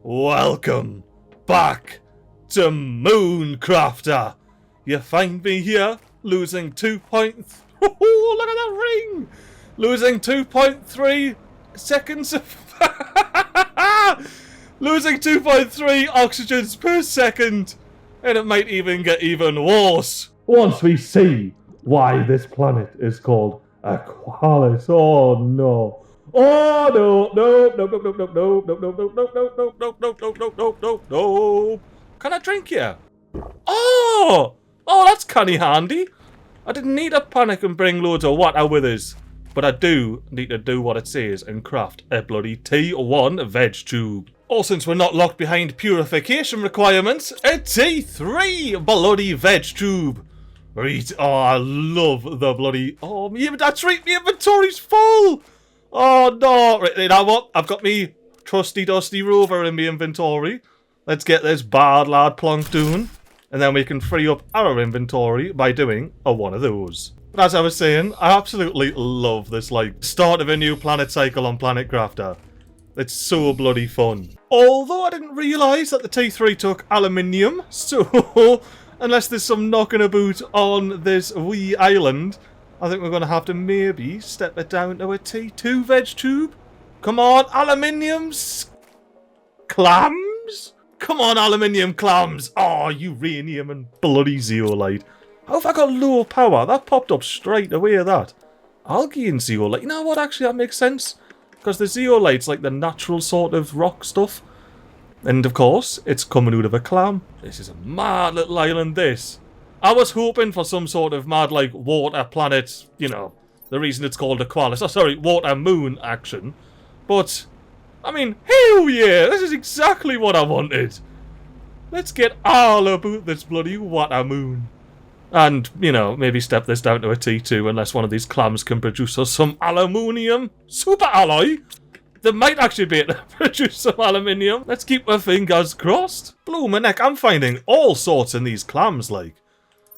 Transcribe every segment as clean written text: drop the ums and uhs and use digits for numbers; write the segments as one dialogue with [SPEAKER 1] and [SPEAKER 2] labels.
[SPEAKER 1] Welcome back to Mooncrafter. You find me here, losing 2 points. Look at that ring! Losing 2.3 seconds of... losing 2.3 oxygens per second. And it might even get even worse once we see why this planet is called Aqualis. Oh no. Oh no, no, no, no, no, no, no, no, no, no, no, no, no, no, no, no, no, no, no. Can I drink here? Oh! Oh, that's canny handy. I didn't need to panic and bring loads of water with us. But I do need to do what it says and craft a bloody T1 veg tube. Oh, since we're not locked behind purification requirements, a T3 bloody veg tube. Right, oh, I love the bloody... Oh, that's right, my inventory's full! Oh, no. Right, you know what? I've got me trusty dusty rover in my inventory. Let's get this bad lad plonk doing. And then we can free up our inventory by doing one of those. But as I was saying, I absolutely love this, like, start of a new planet cycle on Planet Crafter. It's so bloody fun. Although I didn't realise that the T3 took aluminium, so unless there's some knocking about on this wee island, I think we're going to have to maybe step it down to a T2 veg tube. Come on, aluminiums! Clams? Come on, aluminium clams! Oh, uranium and bloody zeolite. How have I got low power? That popped up straight away, that. Algae and zeolite. You know what, actually, that makes sense. Because the zeolite's like the natural sort of rock stuff. And, of course, it's coming out of a clam. This is a mad little island, this. I was hoping for some sort of mad, like, water planet, you know, the reason it's called Aqualis. Oh, sorry, water moon action. But, I mean, hell yeah, this is exactly what I wanted. Let's get all about this bloody water moon. And, you know, maybe step this down to a T2 unless one of these clams can produce us some aluminium super alloy. They might actually be able to produce some aluminium. Let's keep our fingers crossed. Bloomin' heck, I'm finding all sorts in these clams, like.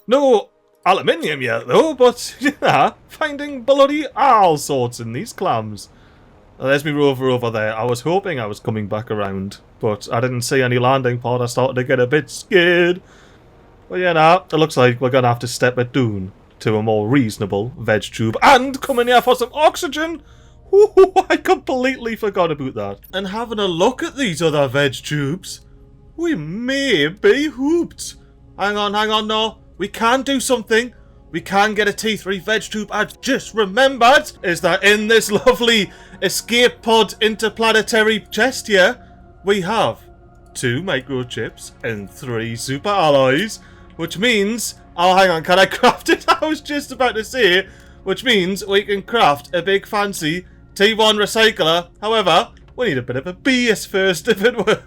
[SPEAKER 1] No aluminium yet, though, but, yeah, finding bloody all sorts in these clams. There's me rover over there. I was hoping I was coming back around, but I didn't see any landing pod. I started to get a bit scared. But yeah, nah, it looks like we're going to have to step it down to a more reasonable veg tube. And come in here for some oxygen! Ooh, I completely forgot about that. And having a look at these other veg tubes, we may be hooped. Hang on, no. We can do something. We can get a T3 veg tube. I just remembered is that in this lovely escape pod interplanetary chest here, we have 2 microchips and 3 super alloys, which means... Oh, hang on, can I craft it? I was just about to say, which means we can craft a big fancy T1 recycler. However, we need a bit of a base first, if it were.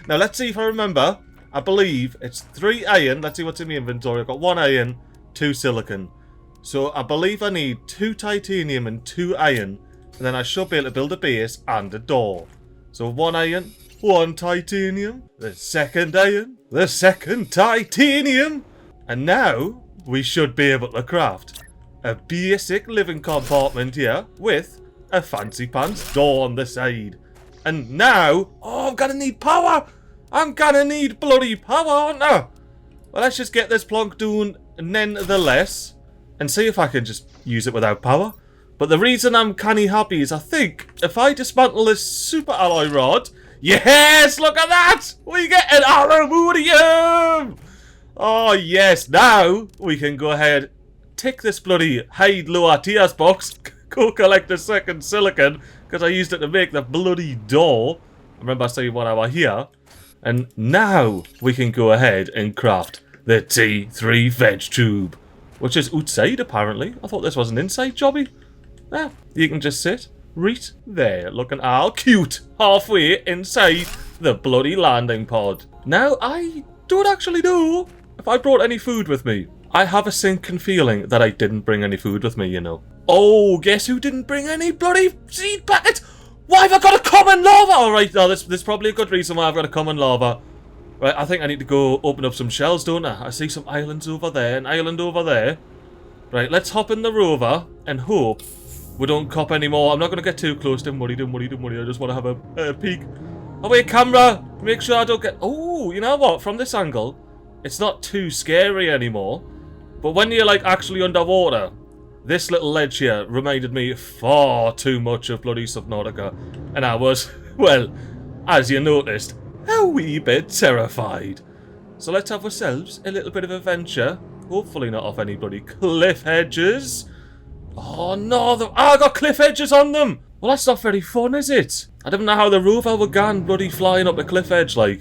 [SPEAKER 1] Now, let's see if I remember. I believe it's 3 iron. Let's see what's in my inventory. I've got 1 iron, 2 silicon. So I believe I need 2 titanium and 2 iron. And then I should be able to build a base and a door. So 1 iron, 1 titanium, the 2nd iron, the 2nd titanium. And now we should be able to craft a basic living compartment here with a fancy pants door on the side. And now, oh, I'm gonna need power. I'm gonna need bloody power, aren't I? Well, let's just get this plonk down nonetheless and see if I can just use it without power. But the reason I'm canny happy is I think if I dismantle this super alloy rod, yes, look at that! We get an aluminium! Oh yes, now we can go ahead, tick this bloody hide lower tiers box, go collect the 2nd silicon, because I used it to make the bloody door. Remember I said when I was here. And now we can go ahead and craft the T3 veg tube, which is outside apparently. I thought this was an inside jobby. Yeah, you can just sit right there, looking all cute, halfway inside the bloody landing pod. Now, I don't actually know if I brought any food with me. I have a sinking feeling that I didn't bring any food with me, you know. Oh, guess who didn't bring any bloody seed packets? Why have I got a common lava? Alright, no, there's probably a good reason why I've got a common lava. Right, I think I need to go open up some shells, don't I? I see some islands over there, an island over there. Right, let's hop in the rover and hope we don't cop any more. I'm not going to get too close. Don't worry. I just want to have a peek. Oh wait, camera! Make sure I don't get... Oh, you know what? From this angle, it's not too scary anymore. But when you're like actually underwater, this little ledge here reminded me far too much of bloody Subnautica. And I was, well, as you noticed, a wee bit terrified. So let's have ourselves a little bit of adventure. Hopefully not off any bloody cliff edges. Oh no, I got cliff edges on them! Well, that's not very fun, is it? I don't know how the rover were gone bloody flying up a cliff edge, like.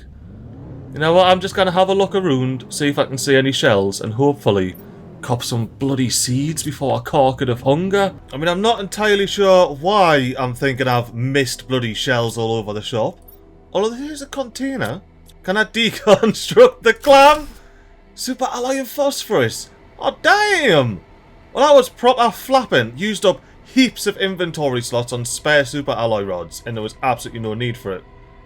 [SPEAKER 1] You know what, I'm just gonna have a look around, see if I can see any shells, and hopefully cop some bloody seeds before I cork it of hunger. I mean, I'm not entirely sure why I'm thinking I've missed bloody shells all over the shop. Although here's a container. Can I deconstruct the clam? Super alloy of phosphorus. Oh, damn! Well, that was proper flapping. Used up heaps of inventory slots on spare super alloy rods, and there was absolutely no need for it.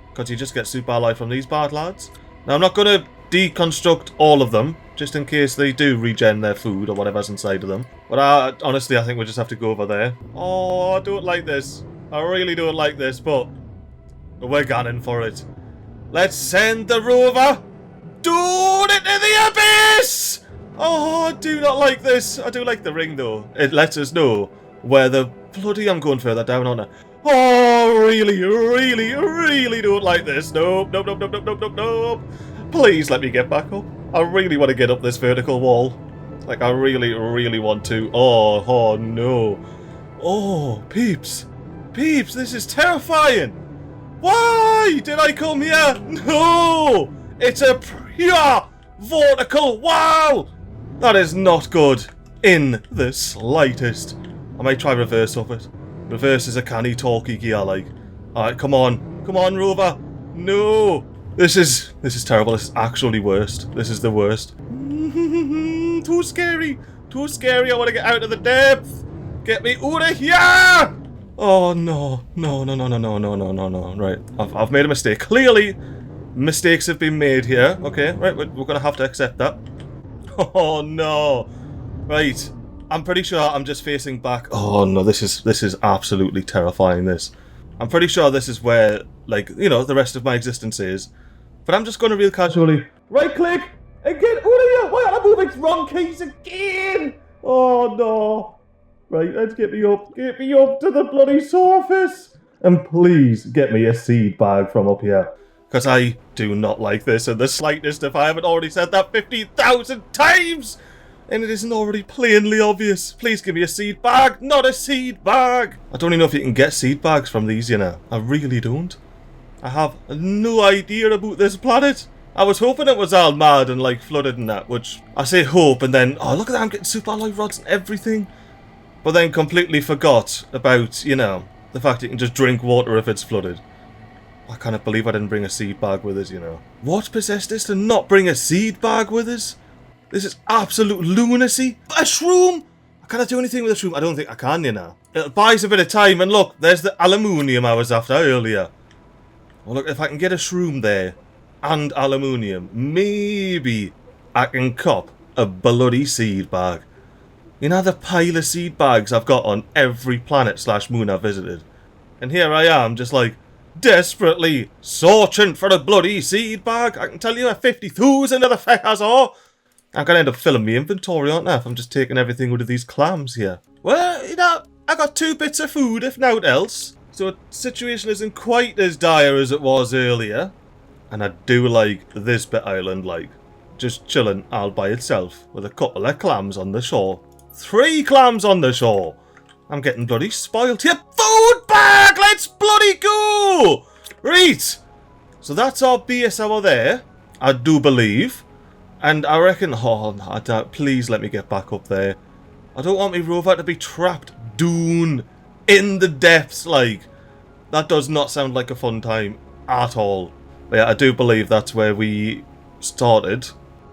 [SPEAKER 1] Because you just get super alloy from these bad lads. Now, I'm not going to deconstruct all of them, just in case they do regen their food or whatever's inside of them. But honestly, I think we'll just have to go over there. Oh, I don't like this. I really don't like this, but we're gunning for it. Let's send the rover down into the abyss! Oh, I do not like this. I do like the ring, though. It lets us know where the bloody... I'm going further down on it. Oh, really, really, really don't like this. Nope, nope, nope, nope, nope, nope, nope, nope. Please let me get back up. I really want to get up this vertical wall. Like, I really, really want to. Oh, no. Oh, peeps. Peeps, this is terrifying. Why did I come here? No! It's a pure vertical wall! That is not good in the slightest. I might try reverse of it. Reverse is a canny talky gear, like. Alright, come on. Come on, rover. No! This is terrible. This is actually worst. This is the worst. Too scary. Too scary. I want to get out of the depth. Get me out of here! Oh, no. No, no, no, no, no, no, no, no, no. Right. I've made a mistake. Clearly, mistakes have been made here. Okay, right. We're going to have to accept that. Oh, no. Right. I'm pretty sure I'm just facing back. Oh, no. This is absolutely terrifying, this. I'm pretty sure this is where, like, you know, the rest of my existence is. But I'm just going to real casually right-click and get out of here. Why am I moving wrong keys again? Oh, no. Right, let's get me up. Get me up to the bloody surface. And please get me a seed bag from up here. Because I do not like this in the slightest, if I haven't already said that 50,000 times. And it isn't already plainly obvious. Please give me a seed bag, not a seed bag. I don't even know if you can get seed bags from these, you know. I really don't. I have no idea about this planet. I was hoping it was all mad and like flooded and that, which I say hope and then, oh look at that, I'm getting super alloy rods and everything. But then completely forgot about, you know, the fact you can just drink water if it's flooded. I can't believe I didn't bring a seed bag with us, you know. What possessed us to not bring a seed bag with us? This is absolute lunacy. A shroom! Can I do anything with a shroom? I don't think I can, you know. It buys a bit of time, and look, there's the aluminium I was after earlier. Well, look, if I can get a shroom there, and aluminium, maybe I can cop a bloody seed bag. You know the pile of seed bags I've got on every planet/moon I've visited? And here I am, just like, desperately searching for a bloody seed bag. I can tell you 50,000 of the feckers are. I'm going to end up filling my inventory, aren't I, if I'm just taking everything out of these clams here. Well, you know, I got 2 bits of food, if not else. So the situation isn't quite as dire as it was earlier. And I do like this bit island, like, just chilling all by itself with a couple of clams on the shore. 3 clams on the shore. I'm getting bloody spoiled here. Food bag! Let's bloody go! Right. So that's our base hour there, I do believe. And I reckon, oh, I don't, please let me get back up there. I don't want my rover to be trapped down in the depths, like. That does not sound like a fun time at all. But yeah, I do believe that's where we started.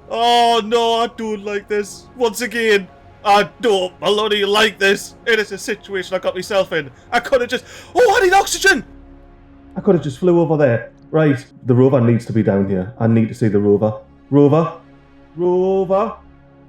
[SPEAKER 1] Oh no, I don't like this. Once again, I don't bloody like this. It is a situation I got myself in. I could have just... Oh, I need oxygen! I could have just flew over there. Right, the rover needs to be down here. I need to see the rover. Rover? Rover?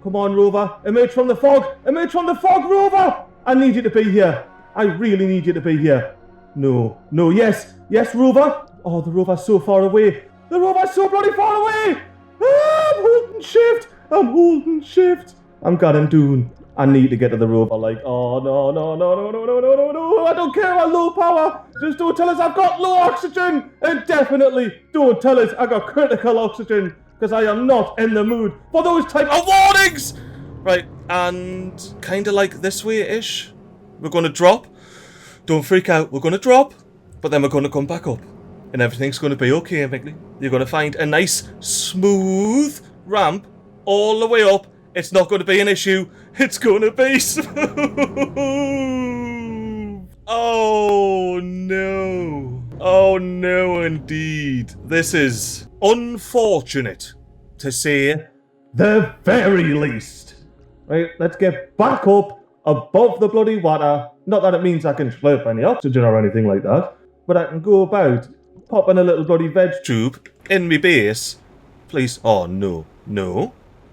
[SPEAKER 1] Come on, rover. Emerge from the fog. Emerge from the fog, rover! I need you to be here. I really need you to be here. No. No, yes. Yes, rover. Oh, the rover's so far away. The rover's so bloody far away. Ah, I'm holding shift. I'm holding shift. I'm getting down. I need to get to the rover. Like, oh, no, no, no, no, no, no, no, no, no. I don't care about low power. Just don't tell us I've got low oxygen. And definitely don't tell us I got critical oxygen. Because I am not in the mood for those type of warnings. Right, and kind of like this way-ish. We're going to drop. Don't freak out. We're going to drop. But then we're going to come back up. And everything's going to be okay, MiGly. You're going to find a nice, smooth ramp all the way up. It's not going to be an issue. It's going to be smooth. Oh, no. Oh, no, indeed. This is unfortunate, to say the very least. Right, let's get back up above the bloody water. Not that it means I can slurp any oxygen or anything like that. But I can go about popping a little bloody veg tube in me base. Please. Oh, no. No.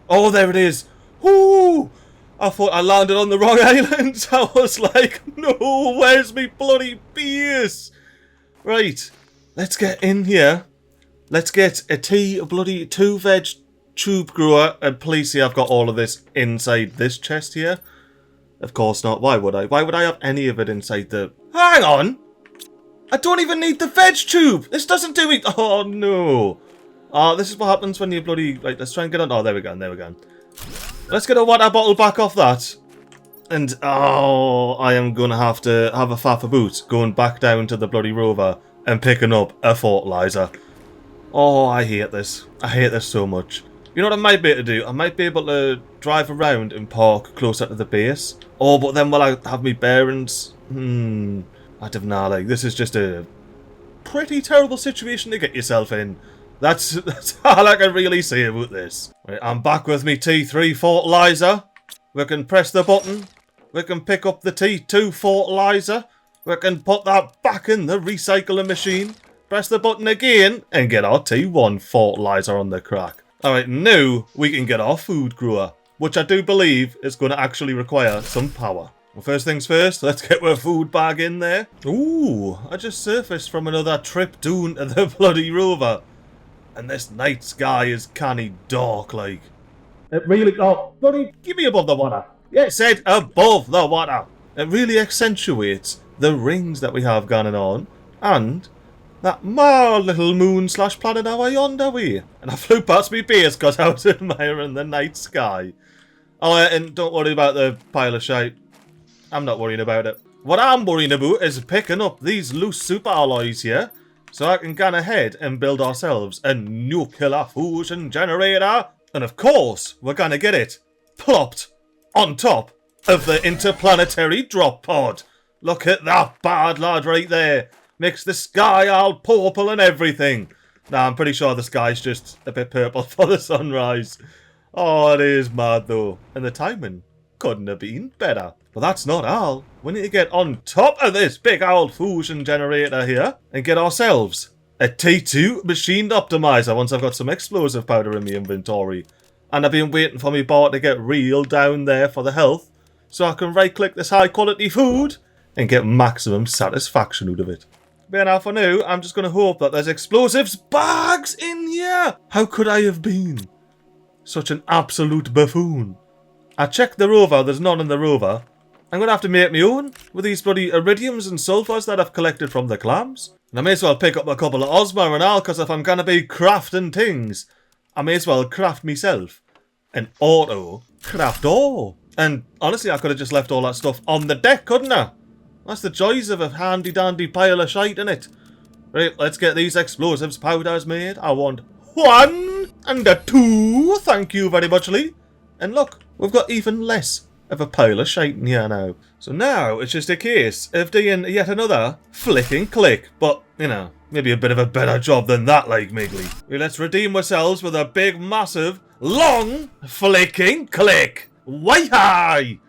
[SPEAKER 1] Oh, there it is. Ooh! I thought I landed on the wrong island. I was like, no, where's me bloody base? Right. Let's get in here. Let's get a two veg tube grower. And please see I've got all of this inside this chest here. Of course not. Why would I? Why would I have any of it inside the... Hang on! I don't even need the veg tube! This doesn't do it! Oh, no. This is what happens when you bloody... Right, let's try and get on... Oh, there we go, there we go. Let's get a water bottle back off that. And, oh, I am going to have a faff about going back down to the bloody rover and picking up a fertilizer. Oh, I hate this. I hate this so much. You know what I might be able to do? I might be able to drive around and park closer to the base. Oh, but then will I have me bearings? I don't know, like, this is just a pretty terrible situation to get yourself in. That's all I can really say about this. Right, I'm back with me T3 fertilizer. We can press the button. We can pick up the T2 fertilizer. We can put that back in the recycling machine. Press the button again and get our T1 fertilizer on the crack. Alright, now we can get our food grower, which I do believe is going to actually require some power. Well, first things first, let's get our food bag in there. Ooh, I just surfaced from another trip down to the bloody rover. And this night sky is canny dark, like. It really... Oh, bloody... Give me above the water. Yeah, it said above the water. It really accentuates the rings that we have going on. And that mild little moon / planet over yonder way. And I flew past me base because I was admiring the night sky. Oh, and don't worry about the pile of shite. I'm not worrying about it. What I'm worrying about is picking up these loose super alloys here. So I can go ahead and build ourselves a nuclear fusion generator. And of course, we're gonna get it plopped on top of the interplanetary drop pod. Look at that bad lad right there. Makes the sky all purple and everything. Nah, I'm pretty sure the sky's just a bit purple for the sunrise. Oh, it is mad though. And the timing couldn't have been better. But that's not all. We need to get on top of this big old fusion generator here and get ourselves a T2 machined optimizer once I've got some explosive powder in my inventory. And I've been waiting for my bar to get real down there for the health so I can right click this high quality food and get maximum satisfaction out of it. But now for now, I'm just going to hope that there's explosives bags in here. How could I have been such an absolute buffoon? I checked the rover, there's none in the rover. I'm going to have to make my own with these bloody iridiums and sulfurs that I've collected from the clams. And I may as well pick up a couple of Osma and all, because if I'm going to be crafting things, I may as well craft myself an auto craft ore. And honestly, I could have just left all that stuff on the deck, couldn't I? That's the joys of a handy dandy pile of shite, innit? Right, let's get these explosives powders made. I want 1 and a 2, thank you very much, Lee. And look, we've got even less of a pile of shite in here now. So now it's just a case of doing yet another flick and click. But, you know, maybe a bit of a better job than that, like MiGly. Well, let's redeem ourselves with a big, massive, long flicking click. Why-hi!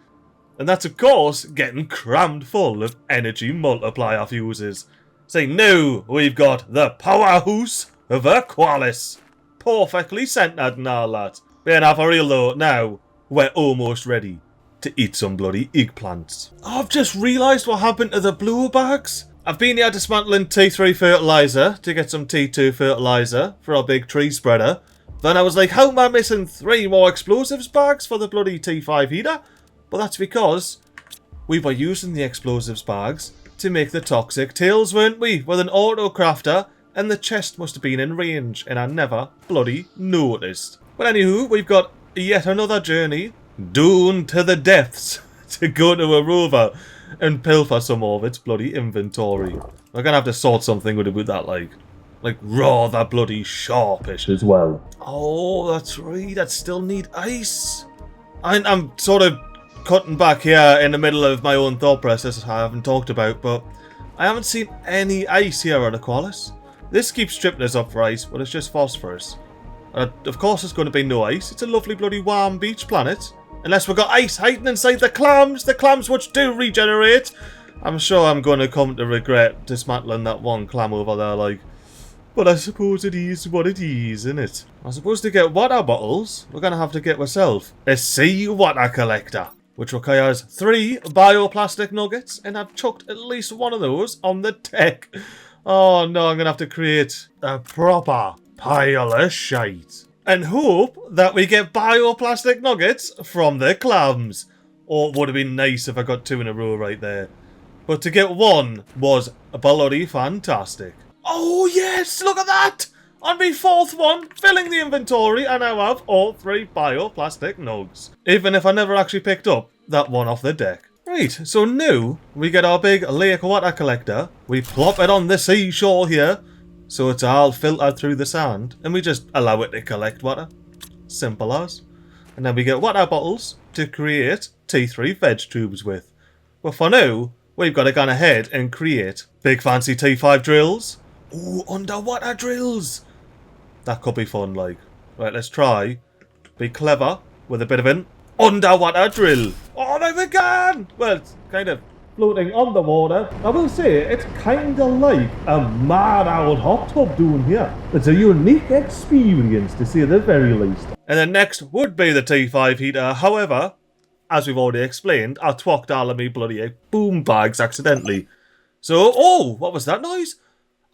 [SPEAKER 1] And that's, of course, getting crammed full of energy multiplier fuses. So now we've got the powerhouse of Aqualis. Perfectly centered and all that. But now for real though, now we're almost ready to eat some bloody eggplants. I've just realised what happened to the blue bags. I've been here dismantling T3 fertiliser to get some T2 fertiliser for our big tree spreader. Then I was like, how am I missing 3 more explosives bags for the bloody T5 heater? But that's because we were using the explosives bags to make the toxic tails, weren't we? With an auto crafter, and the chest must have been in range, and I never bloody noticed. But anywho, we've got yet another journey down to the depths to go to a rover and pilfer some more of its bloody inventory. We're gonna have to sort something with that, like rather bloody sharpish as well. Oh, that's right, I still need ice. I'm sort of cutting back here in the middle of my own thought process I haven't talked about, but I haven't seen any ice here on Aqualis. This keeps tripping us up for ice, but it's just phosphorus. Of course it's going to be no ice, it's a lovely bloody warm beach planet. Unless we've got ice hiding inside the clams which do regenerate. I'm sure I'm going to come to regret dismantling that one clam over there, like. But I suppose it is what it is, isn't it? I suppose to get water bottles, we're going to have to get ourselves a sea water collector, which requires 3 bioplastic nuggets, and I've chucked at least one of those on the deck. Oh no, I'm going to have to create a proper pile of shite. And hope that we get bioplastic nuggets from the clams. Or it would have been nice if I got 2 in a row right there. But to get 1 was bloody fantastic. Oh yes, look at that! On my 4th one, filling the inventory, and I have all 3 bioplastic nugs. Even if I never actually picked up that one off the deck. Right, so now we get our big lake water collector, we plop it on the seashore here, so it's all filtered through the sand, and we just allow it to collect water. Simple as. And then we get water bottles to create T3 veg tubes with. But for now, we've got to go ahead and create big fancy T5 drills. Ooh, underwater drills! That could be fun, like. Right, let's try. Be clever with a bit of an underwater drill. Oh, there we go! Well, it's kind of floating on the water. I will say, it's kind of like a mad old hot tub down here. It's a unique experience, to say the very least. And then next would be the T5 heater. However, as we've already explained, I twocked all of me bloody boom bags accidentally. So, oh, what was that noise?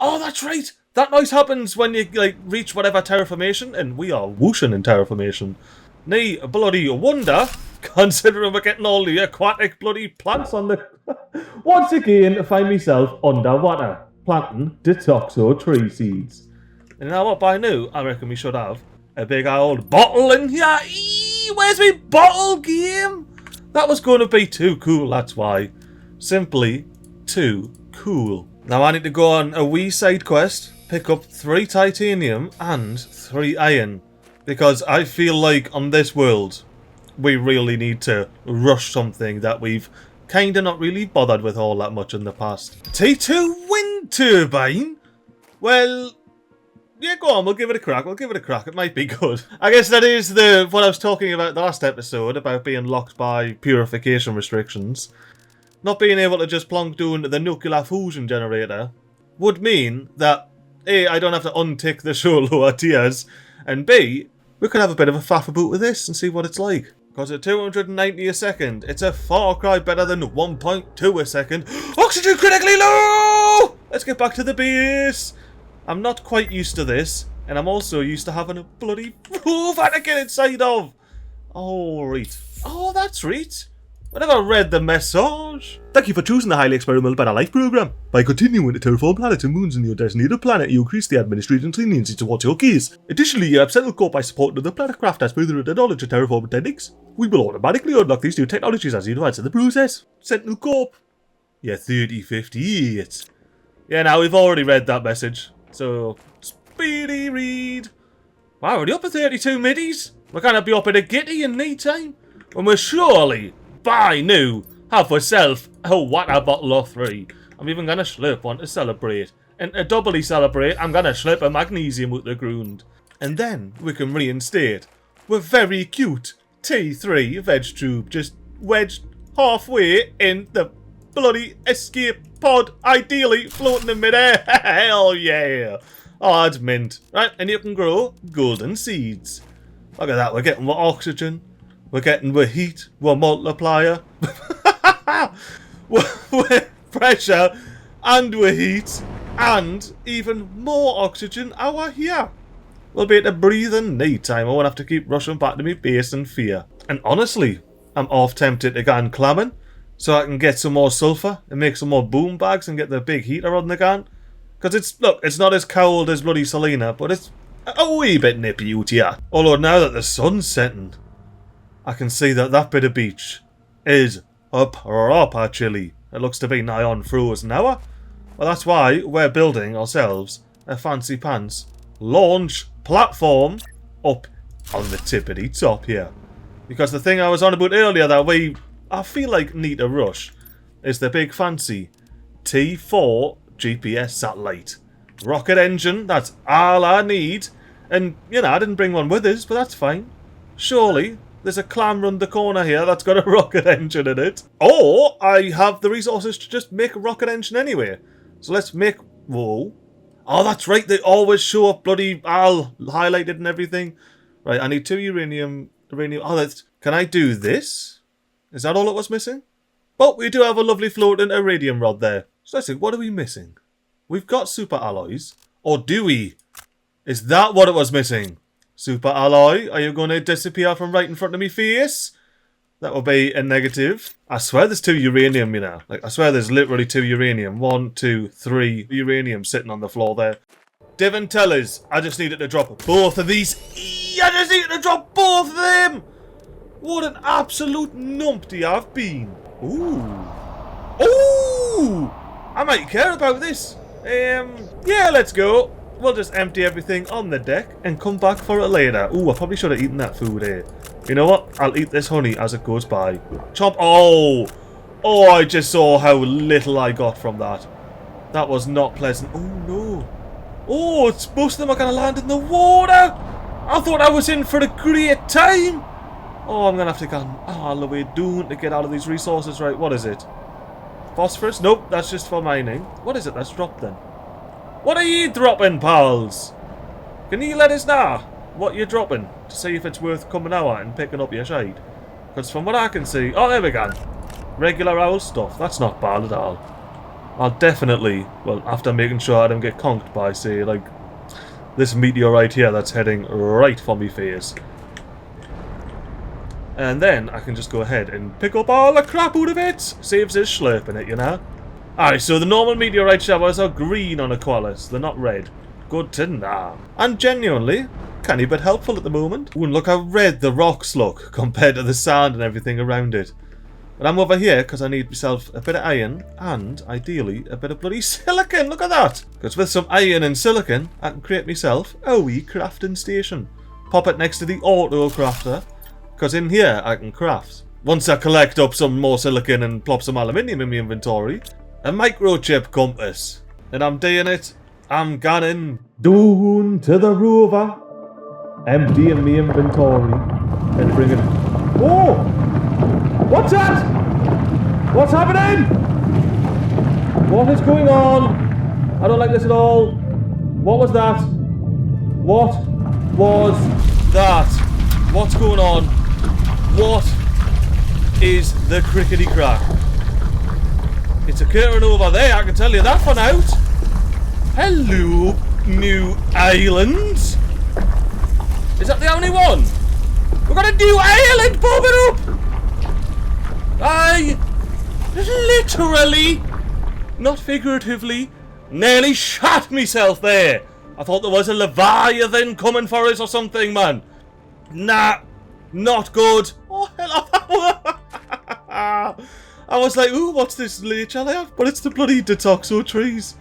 [SPEAKER 1] Oh, that's right! That noise happens when you, like, reach whatever terraformation, and we are whooshing in terraformation. Nay, bloody wonder, considering we're getting all the aquatic bloody plants on the... Once again, I find myself underwater, planting detoxo tree seeds. And you know what, by now, I reckon we should have a big old bottle in here. Eee, where's my bottle game? That was going to be too cool, that's why. Simply too cool. Now I need to go on a wee side quest, pick up 3 titanium and 3 iron. Because I feel like on this world, we really need to rush something that we've kinda not really bothered with all that much in the past. T2 wind turbine? Well, yeah, go on, we'll give it a crack, it might be good. I guess that is what I was talking about the last episode, about being locked by purification restrictions. Not being able to just plonk down the nuclear fusion generator would mean that A, I don't have to untick the show lower tiers, and B, we could have a bit of a faff about with this and see what it's like. Because at 290 a second, it's a far cry better than 1.2 a second. Oxygen critically low! Let's get back to the base. I'm not quite used to this, and I'm also used to having a bloody rover to get inside of. Oh, right. Oh, that's right. I never read the message. Thank you for choosing the highly experimental Better Life program. By continuing to terraform planets and moons on your designated planet, you increase the administration's leniency towards your keys. Additionally, you have settled core by supporting the planet craft as further the knowledge of terraforming techniques. We will automatically unlock these new technologies as you advance in the process. Sentinel Corp. Yeah, 3058. Yeah, now we've already read that message. So, speedy read. Wow, we're already up at 32 middies. We're gonna be up at a gitty in no time. And we're surely, by now, have ourselves a water bottle or 3. I'm even gonna slip one to celebrate. And to doubly celebrate, I'm gonna slip a magnesium with the ground. And then we can reinstate we're very cute T3 veg tube just wedged halfway in the bloody escape pod, ideally floating in midair. Hell yeah! Oh, that's mint. Right, and you can grow golden seeds. Look at that, we're getting oxygen. We're getting the heat, we're multiplier. With pressure, and with heat, and even more oxygen out here. We'll be able to breathe in night time. I won't have to keep rushing back to my base in fear. And honestly, I'm half tempted to go and clamming, so I can get some more sulphur and make some more boom bags and get the big heater on the gun. Because it's not as cold as bloody Selena, but it's a wee bit nippy out here. Although now that the sun's setting, I can see that that bit of beach is a proper chilly. It looks to be nigh on frozen now. Well, that's why we're building ourselves a fancy pants launch platform up on the tippity top here. Because the thing I was on about earlier that I feel like need to rush is the big fancy T4 GPS satellite. Rocket engine, that's all I need. And, you know, I didn't bring one with us, but that's fine. Surely there's a clam round the corner here that's got a rocket engine in it. Or I have the resources to just make a rocket engine anyway. So let's make... Whoa. Oh, that's right. They always show up bloody all highlighted and everything. Right, I need 2 uranium. Oh, that's... Can I do this? Is that all it was missing? But we do have a lovely floating iridium rod there. So let's see, what are we missing? We've got super alloys. Or do we? Is that what it was missing? Super alloy, are you going to disappear from right in front of me face? That will be a negative. I swear there's 2 uranium, you know. Like, I swear there's literally 2 uranium. 1, 2, 3 uranium sitting on the floor there. Devon, tell us. I just needed to drop both of these. I just needed to drop both of them. What an absolute numpty I've been. Ooh. Ooh. I might care about this. Yeah, let's go. We'll just empty everything on the deck and come back for it later. Ooh, I probably should have eaten that food here. You know what? I'll eat this honey as it goes by. Chomp. Oh! Oh, I just saw how little I got from that. That was not pleasant. Oh, no. Oh, it's most of them are going to land in the water. I thought I was in for a great time. Oh, I'm going to have to go all the way down to get out of these resources. Right, what is it? Phosphorus? Nope, that's just for mining. What is it that's dropped then? What are you dropping, pals? Can you let us know what you're dropping to see if it's worth coming out and picking up your shade? Because from what I can see... Oh, there we go. Regular owl stuff. That's not bad at all. I'll definitely... Well, after making sure I don't get conked by, say, like... this meteorite here that's heading right for me face. And then I can just go ahead and pick up all the crap out of it. Saves us slurping it, you know. Alright, so the normal meteorite showers are green on Aqualis. They're not red. Good to know. And genuinely, canny bit helpful at the moment. Ooh, and look how red the rocks look compared to the sand and everything around it. But I'm over here because I need myself a bit of iron and, ideally, a bit of bloody silicon. Look at that. Because with some iron and silicon, I can create myself a wee crafting station. Pop it next to the auto crafter. Because in here, I can craft. Once I collect up some more silicon and plop some aluminium in my inventory, a microchip compass. And I'm doing it. I'm gunning down to the rover. Emptying my inventory. And bringing... Whoa! What's that? What's happening? What is going on? I don't like this at all. What was that? What was that? What's going on? What is the crickety crack? It's occurring over there, I can tell you that for now. Hello, new island. Is that the only one? We've got a new island popping up. I literally, not figuratively, nearly shot myself there. I thought there was a Leviathan coming for us or something, man. Nah, not good. Oh, hello. I was like, ooh, what's this nature there? But it's the bloody detoxo trees.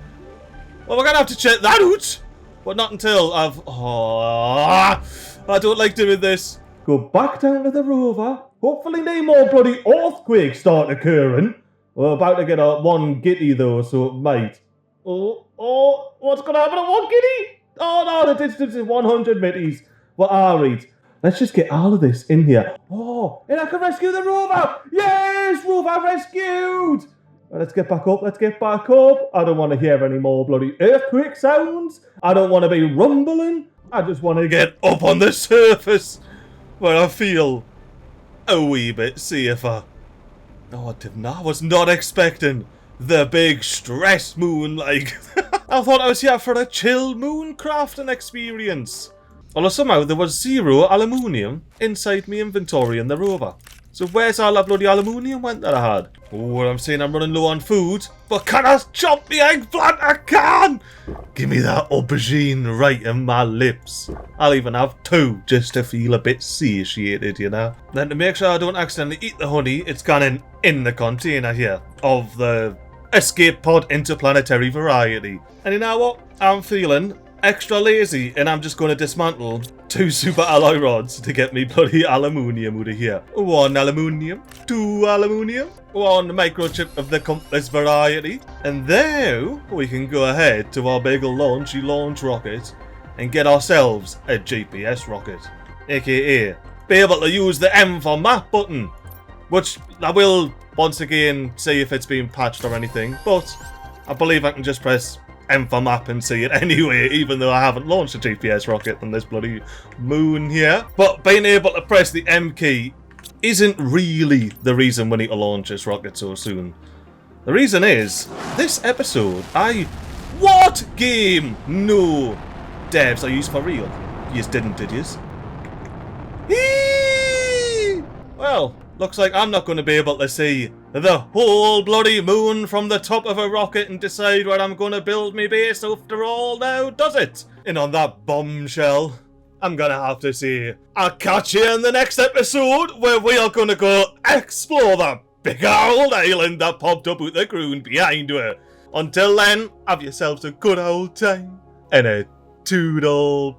[SPEAKER 1] Well, we're going to have to check that out. But not until I've... Oh, I don't like doing this. Go back down to the rover. Hopefully no more bloody earthquakes start occurring. We're about to get a 1 gitty though, so it might. Oh, what's going to happen at 1 gitty? Oh no, the distance is 100 mitties. Well, alright. Let's just get all of this in here. Oh, and I can rescue the rover! Yes, rover rescued! Well, let's get back up, let's get back up. I don't want to hear any more bloody earthquake sounds. I don't want to be rumbling. I just want to get up on the surface where I feel a wee bit safer. Oh, I was not expecting the big stress moon, like. I thought I was here for a chill moon crafting experience. Although somehow there was 0 aluminium inside my inventory in the rover. So where's all that bloody aluminium went that I had? Oh, I'm saying I'm running low on food, but can I chop the eggplant? I can! Give me that aubergine right in my lips. I'll even have 2 just to feel a bit satiated, you know? Then to make sure I don't accidentally eat the honey, it's gone in the container here of the escape pod interplanetary variety. And you know what? I'm feeling extra lazy and I'm just going to dismantle 2 super alloy rods to get me bloody aluminium out of here. 1 aluminium, 2 aluminium, 1 microchip of the compass variety, and now we can go ahead to our big launchy launch rocket and get ourselves a GPS rocket, aka be able to use the M for map button, which I will once again see if it's been patched or anything, but I believe I can just press M for map and see it anyway, even though I haven't launched a GPS rocket on this bloody moon here. But being able to press the M key isn't really the reason we need to launch this rocket so soon. The reason is, this episode, What game? No. Devs, are yous for real? Yous didn't, did yous? Eee! Well, looks like I'm not going to be able to see the whole bloody moon from the top of a rocket and decide where I'm going to build me base after all now, does it? And on that bombshell, I'm going to have to say, I'll catch you in the next episode where we are going to go explore that big old island that popped up out the ground behind her. Until then, have yourselves a good old time and a toodle